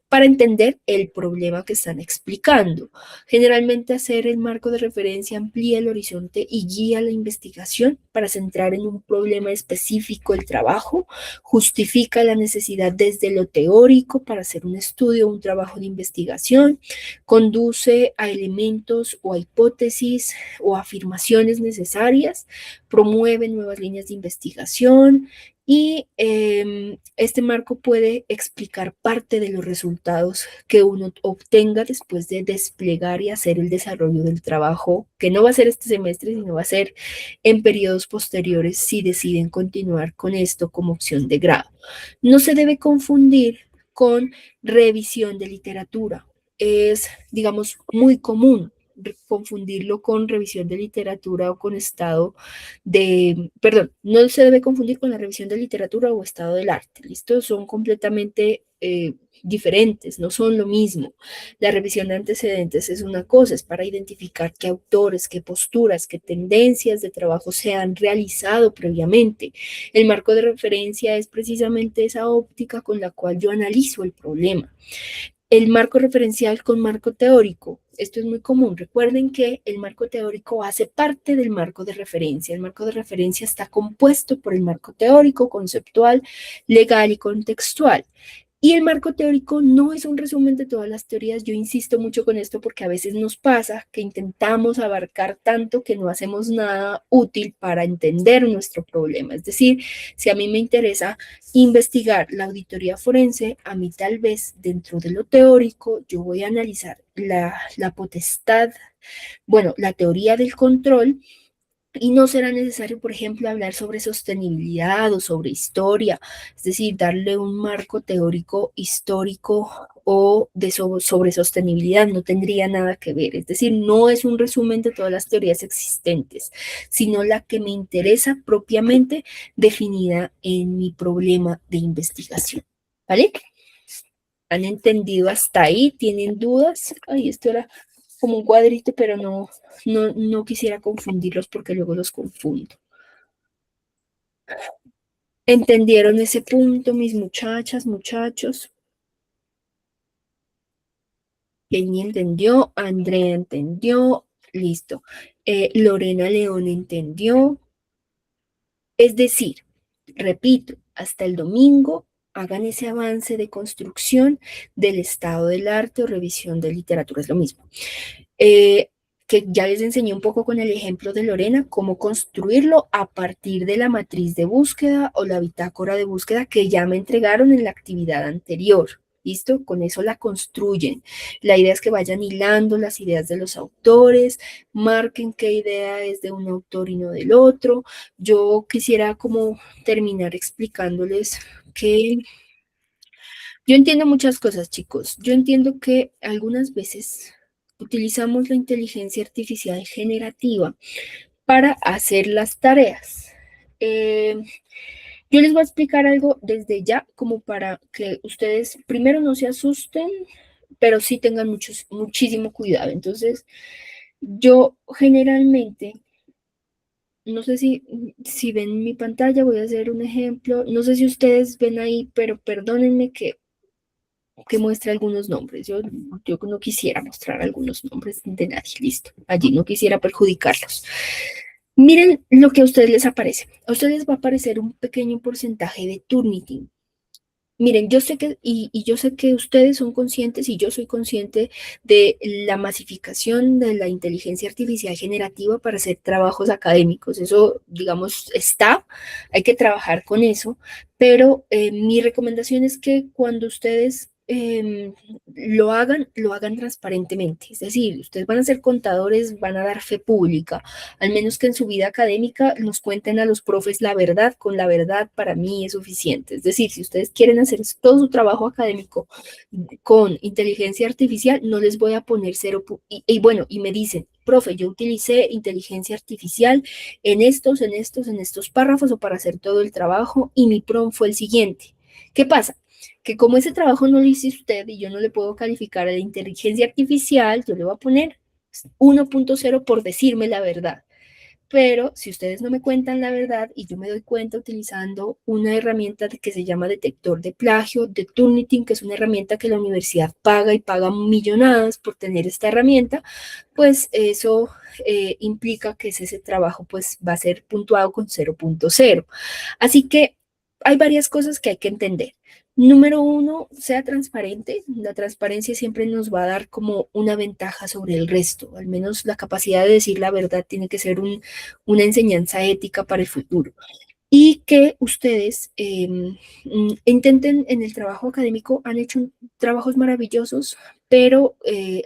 para entender el problema que están explicando. Generalmente hacer el marco de referencia amplía el horizonte y guía la investigación para centrar en un problema específico el trabajo, justifica la necesidad desde lo teórico para hacer un estudio o un trabajo de investigación, conduce a elementos o a hipótesis o afirmaciones necesarias, promueve nuevas líneas de investigación, y este marco puede explicar parte de los resultados que uno obtenga después de desplegar y hacer el desarrollo del trabajo, que no va a ser este semestre, sino va a ser en periodos posteriores si deciden continuar con esto como opción de grado. No se debe confundir con revisión de literatura. Es, digamos, muy común confundirlo con revisión de literatura o con no se debe confundir con la revisión de literatura o estado del arte, ¿listo? Son completamente diferentes, no son lo mismo. La revisión de antecedentes es una cosa, es para identificar qué autores, qué posturas, qué tendencias de trabajo se han realizado previamente. El marco de referencia es precisamente esa óptica con la cual yo analizo el problema. El marco referencial con marco teórico. Esto es muy común. Recuerden que el marco teórico hace parte del marco de referencia. El marco de referencia está compuesto por el marco teórico, conceptual, legal y contextual. Y el marco teórico no es un resumen de todas las teorías. Yo insisto mucho con esto porque a veces nos pasa que intentamos abarcar tanto que no hacemos nada útil para entender nuestro problema. Es decir, si a mí me interesa investigar la auditoría forense, a mí tal vez dentro de lo teórico yo voy a analizar la potestad, bueno, la teoría del control, Y no será necesario, por ejemplo, hablar sobre sostenibilidad o sobre historia, es decir, darle un marco teórico histórico o sobre sostenibilidad, no tendría nada que ver. Es decir, no es un resumen de todas las teorías existentes, sino la que me interesa propiamente definida en mi problema de investigación. ¿Vale? ¿Han entendido hasta ahí? ¿Tienen dudas? Ay, esto era como un cuadrito, pero no quisiera confundirlos porque luego los confundo. ¿Entendieron ese punto, mis muchachas, muchachos? Jenny entendió, Andrea entendió, listo. Lorena León entendió. Es decir, repito, hasta el domingo hagan ese avance de construcción del estado del arte o revisión de literatura, es lo mismo. Que ya les enseñé un poco con el ejemplo de Lorena, cómo construirlo a partir de la matriz de búsqueda o la bitácora de búsqueda que ya me entregaron en la actividad anterior. ¿Listo? Con eso la construyen. La idea es que vayan hilando las ideas de los autores, marquen qué idea es de un autor y no del otro. Yo quisiera como terminar explicándoles que yo entiendo muchas cosas, chicos. Yo entiendo que algunas veces utilizamos la inteligencia artificial generativa para hacer las tareas. Yo les voy a explicar algo desde ya, como para que ustedes primero no se asusten, pero sí tengan muchísimo cuidado. Entonces, yo generalmente, no sé si ven mi pantalla, voy a hacer un ejemplo. No sé si ustedes ven ahí, pero perdónenme que muestre algunos nombres. Yo no quisiera mostrar algunos nombres de nadie, listo. Allí no quisiera perjudicarlos. Miren lo que a ustedes les aparece. A ustedes les va a aparecer un pequeño porcentaje de Turnitin. Miren, yo sé y yo sé que ustedes son conscientes y yo soy consciente de la masificación de la inteligencia artificial generativa para hacer trabajos académicos. Eso, digamos, hay que trabajar con eso, pero mi recomendación es que cuando ustedes lo hagan transparentemente. Es decir, ustedes van a ser contadores, van a dar fe pública, al menos que en su vida académica nos cuenten a los profes la verdad, con la verdad para mí es suficiente. Es decir, si ustedes quieren hacer todo su trabajo académico con inteligencia artificial, no les voy a poner cero. Y bueno, y me dicen, profe, yo utilicé inteligencia artificial en estos párrafos o para hacer todo el trabajo y mi prompt fue el siguiente. ¿Qué pasa? Que como ese trabajo no lo hice usted y yo no le puedo calificar a la inteligencia artificial, yo le voy a poner 1.0 por decirme la verdad. Pero si ustedes no me cuentan la verdad y yo me doy cuenta utilizando una herramienta que se llama detector de plagio, de Turnitin, que es una herramienta que la universidad paga y paga millonadas por tener esta herramienta, pues eso implica que ese trabajo pues va a ser puntuado con 0.0. Así que hay varias cosas que hay que entender. Número uno, sea transparente. La transparencia siempre nos va a dar como una ventaja sobre el resto. Al menos la capacidad de decir la verdad tiene que ser una enseñanza ética para el futuro. Y que ustedes intenten en el trabajo académico, han hecho trabajos maravillosos, pero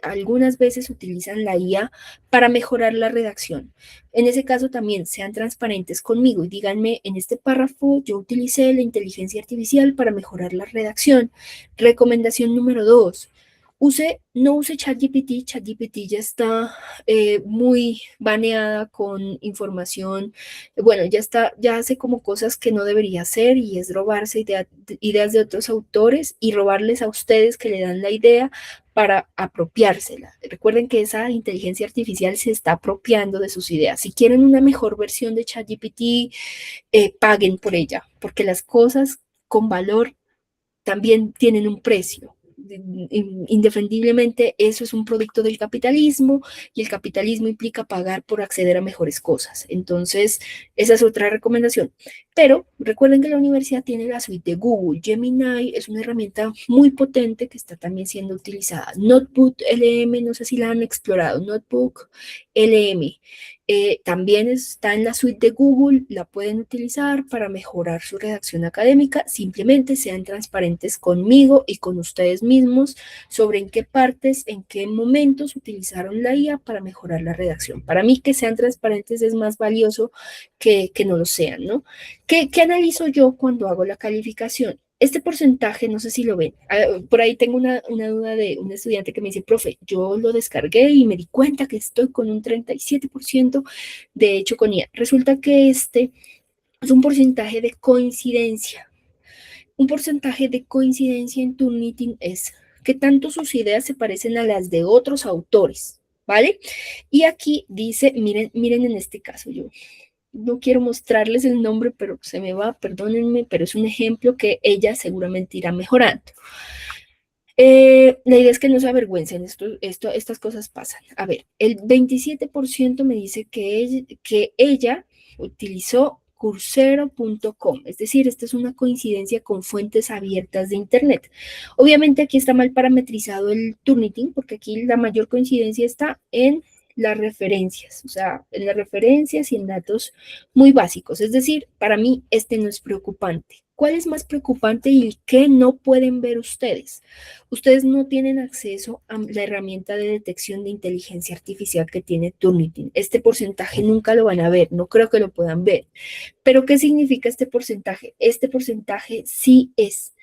algunas veces utilizan la IA para mejorar la redacción. En ese caso también sean transparentes conmigo y díganme, en este párrafo yo utilicé la inteligencia artificial para mejorar la redacción. Recomendación número 2. No use ChatGPT. ChatGPT ya está muy baneada con información. Bueno, ya hace como cosas que no debería hacer y es robarse ideas de otros autores y robarles a ustedes que le dan la idea para apropiársela. Recuerden que esa inteligencia artificial se está apropiando de sus ideas. Si quieren una mejor versión de ChatGPT, paguen por ella, porque las cosas con valor también tienen un precio. Indefendiblemente, eso es un producto del capitalismo y el capitalismo implica pagar por acceder a mejores cosas. Entonces, esa es otra recomendación. Pero recuerden que la universidad tiene la suite de Google. Gemini es una herramienta muy potente que está también siendo utilizada. Notebook LM, no sé si la han explorado. Notebook LM. También está en la suite de Google, la pueden utilizar para mejorar su redacción académica. Simplemente sean transparentes conmigo y con ustedes mismos sobre en qué partes, en qué momentos utilizaron la IA para mejorar la redacción. Para mí que sean transparentes es más valioso que no lo sean, ¿no? ¿Qué analizo yo cuando hago la calificación? Este porcentaje, no sé si lo ven, por ahí tengo una duda de un estudiante que me dice, profe, yo lo descargué y me di cuenta que estoy con un 37% de hecho con IA. Resulta que este es un porcentaje de coincidencia. Un porcentaje de coincidencia en Turnitin es que tanto sus ideas se parecen a las de otros autores, ¿vale? Y aquí dice, miren en este caso, yo no quiero mostrarles el nombre, pero se me va, perdónenme, pero es un ejemplo que ella seguramente irá mejorando. La idea es que no se avergüencen, estas cosas pasan. A ver, el 27% me dice que ella utilizó Coursera.com, es decir, esta es una coincidencia con fuentes abiertas de Internet. Obviamente aquí está mal parametrizado el Turnitin, porque aquí la mayor coincidencia está en las referencias, o sea, en las referencias y en datos muy básicos. Es decir, para mí este no es preocupante. ¿Cuál es más preocupante y qué no pueden ver ustedes? Ustedes no tienen acceso a la herramienta de detección de inteligencia artificial que tiene Turnitin. Este porcentaje nunca lo van a ver, no creo que lo puedan ver. Pero ¿qué significa este porcentaje? Este porcentaje sí es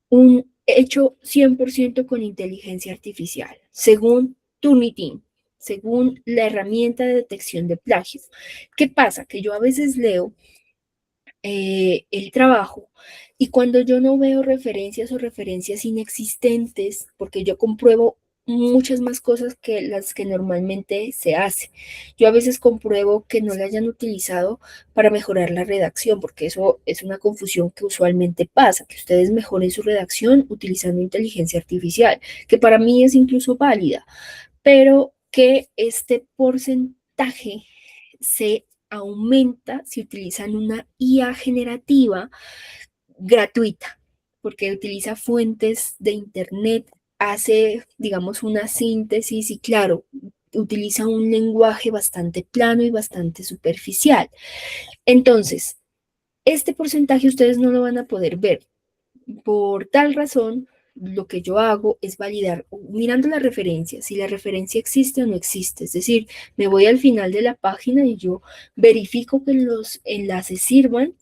un hecho 100% con inteligencia artificial, según Turnitin, según la herramienta de detección de plagios. ¿Qué pasa? Que yo a veces leo el trabajo y cuando yo no veo referencias o referencias inexistentes, porque yo compruebo muchas más cosas que las que normalmente se hace. Yo a veces compruebo que no la hayan utilizado para mejorar la redacción, porque eso es una confusión que usualmente pasa, que ustedes mejoren su redacción utilizando inteligencia artificial, que para mí es incluso válida, pero que este porcentaje se aumenta si utilizan una IA generativa gratuita, porque utiliza fuentes de Internet, hace, digamos, una síntesis y claro, utiliza un lenguaje bastante plano y bastante superficial. Entonces, este porcentaje ustedes no lo van a poder ver. Por tal razón, lo que yo hago es validar mirando la referencia, si la referencia existe o no existe. Es decir, me voy al final de la página y yo verifico que los enlaces sirvan,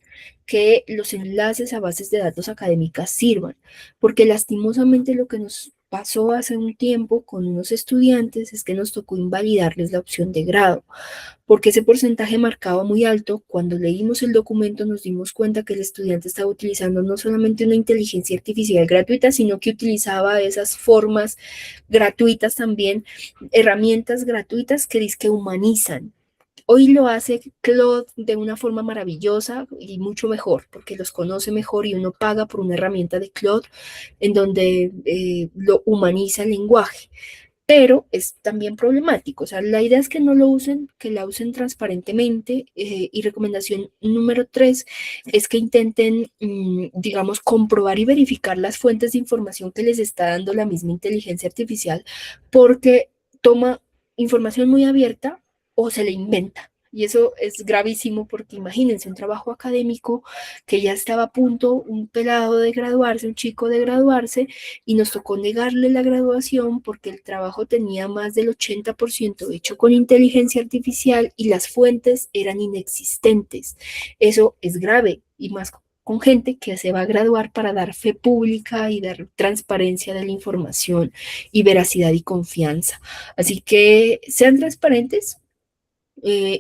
que los enlaces a bases de datos académicas sirvan, porque lastimosamente lo que nos pasó hace un tiempo con unos estudiantes es que nos tocó invalidarles la opción de grado porque ese porcentaje marcaba muy alto. Cuando leímos el documento nos dimos cuenta que el estudiante estaba utilizando no solamente una inteligencia artificial gratuita, sino que utilizaba esas formas gratuitas también, herramientas gratuitas que dizque humanizan. Hoy lo hace Claude de una forma maravillosa y mucho mejor, porque los conoce mejor y uno paga por una herramienta de Claude en donde lo humaniza el lenguaje, pero es también problemático. O sea, la idea es que no lo usen, que la usen transparentemente. Y recomendación número 3 es que intenten, digamos, comprobar y verificar las fuentes de información que les está dando la misma inteligencia artificial, porque toma información muy abierta o se le inventa. Y eso es gravísimo porque imagínense un trabajo académico que ya estaba a punto, un pelado de graduarse, un chico de graduarse, y nos tocó negarle la graduación porque el trabajo tenía más del 80% hecho con inteligencia artificial y las fuentes eran inexistentes. Eso es grave y más con gente que se va a graduar para dar fe pública y dar transparencia de la información y veracidad y confianza. Así que sean transparentes,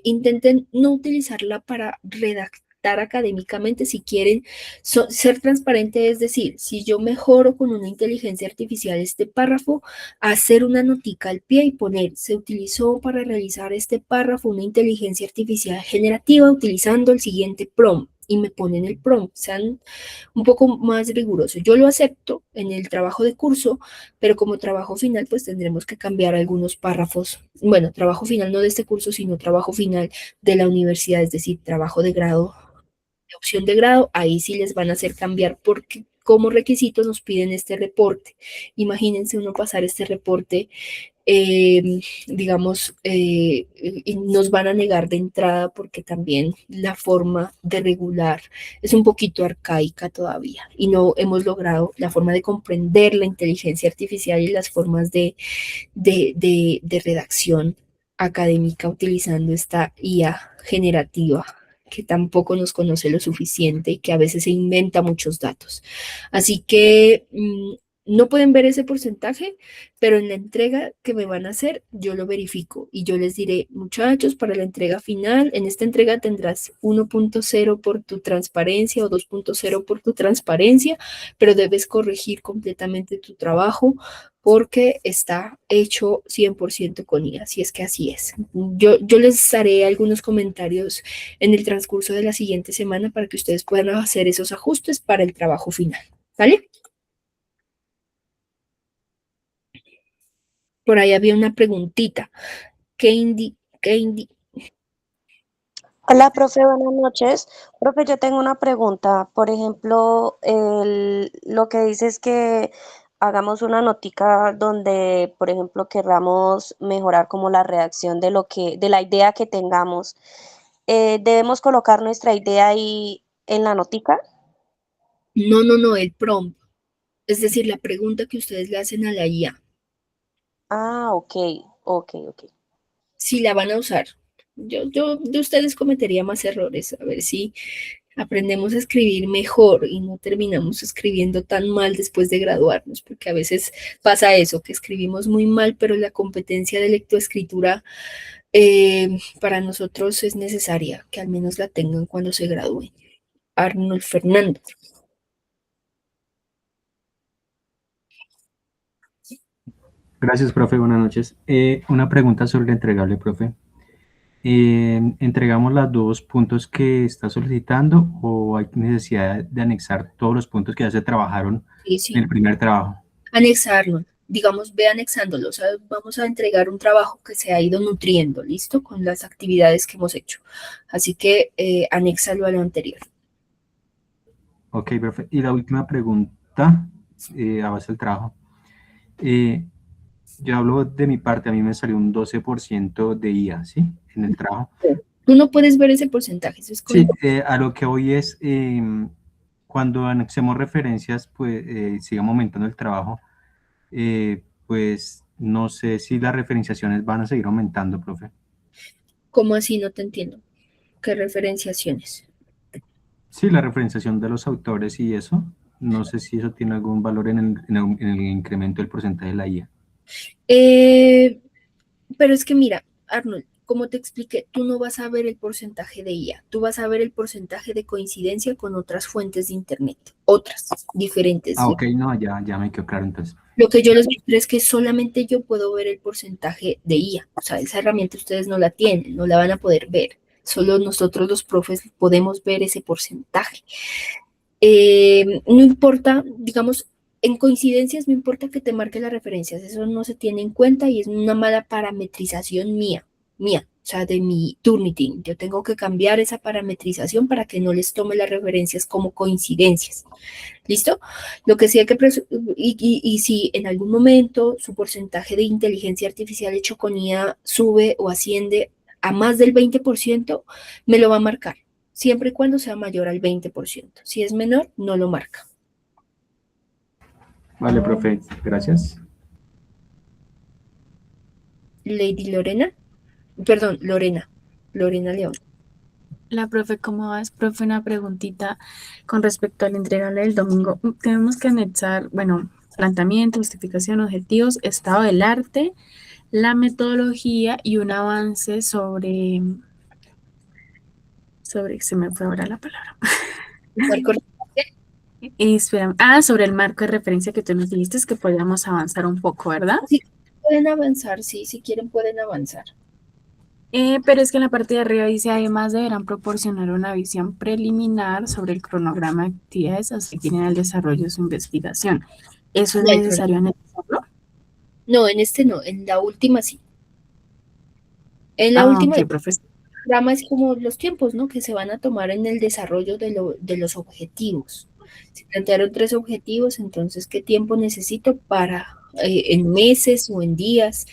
intenten no utilizarla para redactar académicamente si quieren ser transparente, es decir, si yo mejoro con una inteligencia artificial este párrafo, hacer una notica al pie y poner, se utilizó para realizar este párrafo una inteligencia artificial generativa utilizando el siguiente prompt y me ponen el prompt, sean un poco más rigurosos. Yo lo acepto en el trabajo de curso, pero como trabajo final, pues tendremos que cambiar algunos párrafos. Bueno, trabajo final no de este curso, sino trabajo final de la universidad, es decir, trabajo de grado de opción de grado, ahí sí les van a hacer cambiar porque como requisito nos piden este reporte. Imagínense uno pasar este reporte, digamos, y nos van a negar de entrada porque también la forma de regular es un poquito arcaica todavía y no hemos logrado la forma de comprender la inteligencia artificial y las formas de redacción académica utilizando esta IA generativa que tampoco nos conoce lo suficiente y que a veces se inventa muchos datos. Así que no pueden ver ese porcentaje, pero en la entrega que me van a hacer, yo lo verifico y yo les diré, muchachos, para la entrega final, en esta entrega tendrás 1.0 por tu transparencia o 2.0 por tu transparencia, pero debes corregir completamente tu trabajo porque está hecho 100% con IA, si es que así es. Yo les haré algunos comentarios en el transcurso de la siguiente semana para que ustedes puedan hacer esos ajustes para el trabajo final. ¿Vale? Por ahí había una preguntita. ¿Qué Hola, profe, buenas noches. Profe, yo tengo una pregunta. Por ejemplo, lo que dice es que hagamos una notica donde, por ejemplo, querramos mejorar como la redacción de la idea que tengamos. ¿Debemos colocar nuestra idea ahí en la notica? No, el prompt. Es decir, la pregunta que ustedes le hacen a la IA. Ah, ok. Si la van a usar. Yo de ustedes cometería más errores. A ver si aprendemos a escribir mejor y no terminamos escribiendo tan mal después de graduarnos, porque a veces pasa eso, que escribimos muy mal, pero la competencia de lectoescritura para nosotros es necesaria, que al menos la tengan cuando se gradúen. Arnold Fernando. Gracias, profe. Buenas noches. Una pregunta sobre el entregable, profe. ¿Entregamos los 2 puntos que está solicitando o hay necesidad de anexar todos los puntos que ya se trabajaron Sí. en el primer trabajo? Anexarlo, digamos, ve anexándolo. O sea, vamos a entregar un trabajo que se ha ido nutriendo, ¿listo? Con las actividades que hemos hecho. Así que anéxalo a lo anterior. Ok, profe. Y la última pregunta, a base del trabajo. Yo hablo de mi parte, a mí me salió un 12% de IA, ¿sí? En el trabajo. Tú no puedes ver ese porcentaje, eso es Sí, a lo que hoy es, cuando anexemos referencias, pues sigamos aumentando el trabajo, pues no sé si las referenciaciones van a seguir aumentando, profe. ¿Cómo así? No te entiendo. ¿Qué referenciaciones? Sí, la referenciación de los autores y eso, no sé si eso tiene algún valor en el incremento del porcentaje de la IA. Pero es que mira, Arnold, como te expliqué, tú no vas a ver el porcentaje de IA, tú vas a ver el porcentaje de coincidencia con otras fuentes de Internet, otras, diferentes. Ah, ok, no, ya me quedó claro entonces. Lo que yo les muestro es que solamente yo puedo ver el porcentaje de IA. O sea, esa herramienta ustedes no la tienen, no la van a poder ver. Solo nosotros los profes podemos ver ese porcentaje. No importa, digamos, en coincidencias no importa que te marque las referencias, eso no se tiene en cuenta y es una mala parametrización mía, o sea, de mi Turnitin. Yo tengo que cambiar esa parametrización para que no les tome las referencias como coincidencias. ¿Listo? Lo que sí hay que, y si en algún momento su porcentaje de inteligencia artificial hecho con IA sube o asciende a más del 20%, me lo va a marcar, siempre y cuando sea mayor al 20%. Si es menor, no lo marca. Vale, profe, gracias. Lady Lorena, perdón, Lorena León. La profe, ¿cómo vas? Profe, una preguntita con respecto al entregable del domingo. Tenemos que anexar, bueno, planteamiento, justificación, objetivos, estado del arte, la metodología y un avance sobre, se me fue ahora la palabra. Espera, sobre el marco de referencia que tú nos dijiste, es que podíamos avanzar un poco, ¿verdad? Sí, pueden avanzar, sí, si quieren pueden avanzar. Pero es que en la parte de arriba dice, además deberán proporcionar una visión preliminar sobre el cronograma de actividades hasta que tienen el desarrollo de su investigación. ¿Eso es No hay necesario analizarlo? No, en este no, en la última sí. En la última, Ok, profesor. cronograma es como los tiempos, ¿no? Que se van a tomar en el desarrollo de los objetivos. Se plantearon 3 objetivos, entonces, ¿qué tiempo necesito para, en meses o en días,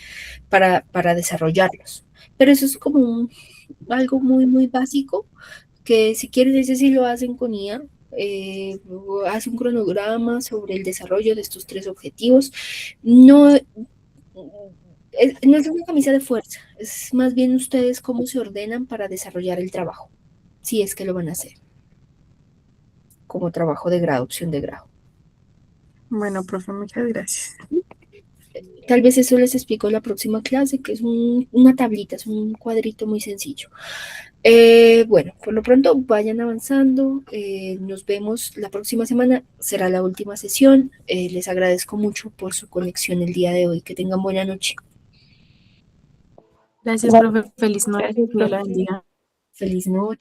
para desarrollarlos? Pero eso es como algo muy, muy básico, que si quieren, ese sí lo hacen con IA. Hace un cronograma sobre el desarrollo de estos 3 objetivos. No, no es una camisa de fuerza, es más bien ustedes cómo se ordenan para desarrollar el trabajo, si es que lo van a hacer, como trabajo de grado, opción de grado. Bueno, profe, muchas gracias. Tal vez eso les explico en la próxima clase, que es una tablita, es un cuadrito muy sencillo. Bueno, por lo pronto vayan avanzando, nos vemos la próxima semana, será la última sesión. Les agradezco mucho por su conexión el día de hoy, que tengan buena noche. Gracias, profe. Feliz noche. Dios la bendiga. Feliz noche.